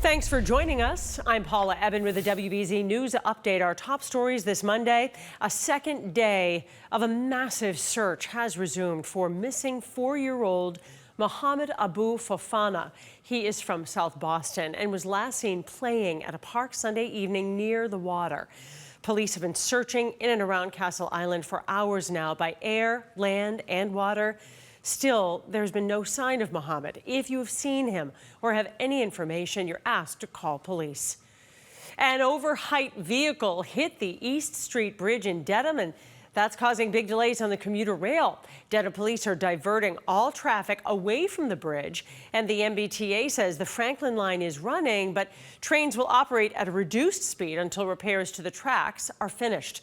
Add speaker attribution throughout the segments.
Speaker 1: Thanks for joining us. I'm Paula Ebben with the WBZ News Update. Our top stories this Monday. A second day of a massive search has resumed for missing 4-year-old Mohammed Abu Fofana. He is from South Boston and was last seen playing at a park Sunday evening near the water. Police have been searching in and around Castle Island for hours now by air, land, and water. Still, there's been no sign of Mohammed. If you have seen him or have any information, you're asked to call police. An overheight vehicle hit the East Street Bridge in Dedham, and that's causing big delays on the commuter rail. Dedham police are diverting all traffic away from the bridge, and the MBTA says the Franklin line is running, but trains will operate at a reduced speed until repairs to the tracks are finished.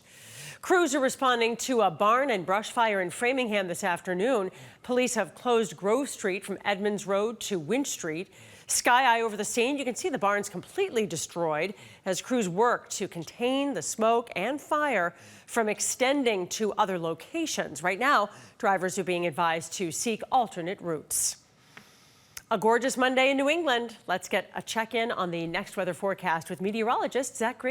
Speaker 1: Crews are responding to a barn and brush fire in Framingham this afternoon. Police have closed Grove Street from Edmonds Road to Winch Street. Sky eye over the scene. You can see the barns completely destroyed as crews work to contain the smoke and fire from extending to other locations. Right now, drivers are being advised to seek alternate routes. A gorgeous Monday in New England. Let's get a check-in on the next weather forecast with meteorologist Zack.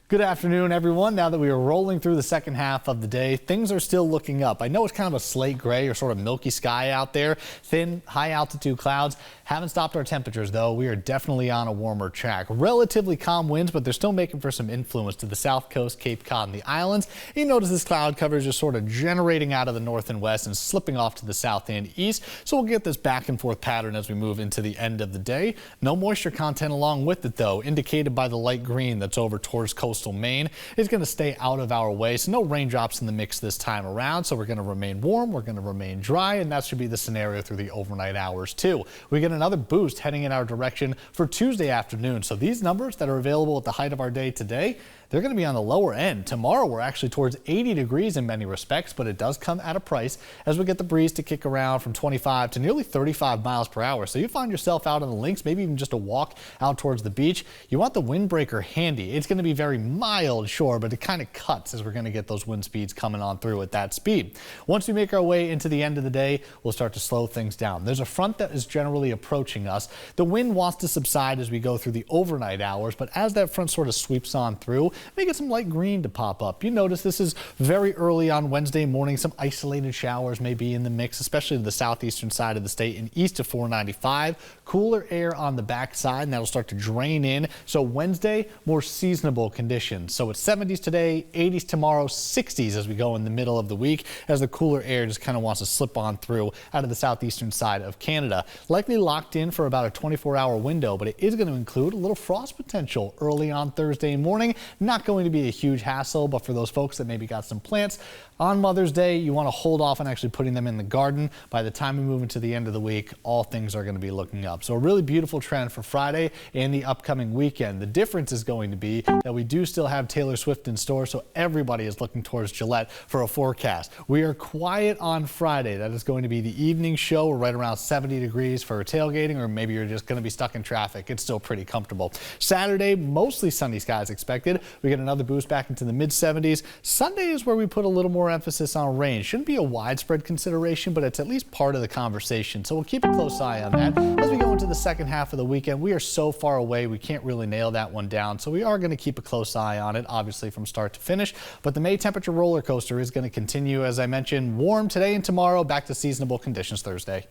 Speaker 2: Good afternoon, everyone. Now that we are rolling through the second half of the day, things are still looking up. I know it's kind of a slate gray or sort of milky sky out there. Thin, high altitude clouds haven't stopped our temperatures, though. We are definitely on a warmer track. Relatively calm winds, but they're still making for some influence to the south coast, Cape Cod, and the islands. You notice this cloud cover is just sort of generating out of the north and west and slipping off to the south and east. So we'll get this back and forth pattern as we move into the end of the day. No moisture content along with it, though, indicated by the light green that's over towards coastal Maine. Is going to stay out of our way, so no raindrops in the mix this time around. So we're going to remain warm, we're going to remain dry, and that should be the scenario through the overnight hours too. We get another boost heading in our direction for Tuesday afternoon. So these numbers that are available at the height of our day today, they're going to be on the lower end. Tomorrow we're actually towards 80 degrees in many respects, but it does come at a price as we get the breeze to kick around from 25 to nearly 35 miles per hour. So you find yourself out on the links, maybe even just a walk out towards the beach. You want the windbreaker handy. It's going to be very mild, sure, but it kind of cuts as we're going to get those wind speeds coming on through at that speed. Once we make our way into the end of the day, we'll start to slow things down. There's a front that is generally approaching us. The wind wants to subside as we go through the overnight hours, but as that front sort of sweeps on through, may get some light green to pop up. You notice this is very early on Wednesday morning. Some isolated showers may be in the mix, especially to the southeastern side of the state and east of 495. Cooler air on the backside, and that'll start to drain in. So Wednesday, more seasonable conditions. So it's 70s today, 80s tomorrow, 60s as we go in the middle of the week as the cooler air just kind of wants to slip on through out of the southeastern side of Canada. Likely locked in for about a 24-hour window, but it is going to include a little frost potential early on Thursday morning. Not going to be a huge hassle, but for those folks that maybe got some plants on Mother's Day, you want to hold off on actually putting them in the garden. By the time we move into the end of the week, all things are going to be looking up. So a really beautiful trend for Friday and the upcoming weekend. The difference is going to be that we do still have Taylor Swift in store, so everybody is looking towards Gillette for a forecast. We are quiet on Friday. That is going to be the evening show. We're right around 70 degrees for tailgating, or maybe you're just going to be stuck in traffic. It's still pretty comfortable. Saturday, mostly sunny skies expected. We get another boost back into the mid-70s. Sunday is where we put a little more emphasis on rain. Shouldn't be a widespread consideration, but it's at least part of the conversation. So we'll keep a close eye on that. As we go into the second half of the weekend, we are so far away, we can't really nail that one down. So we are going to keep a close eye on it, obviously from start to finish. But the May temperature roller coaster is going to continue, as I mentioned, warm today and tomorrow, back to seasonable conditions Thursday.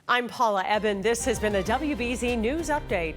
Speaker 1: I'm Paula Ebben. This has been the WBZ News Update.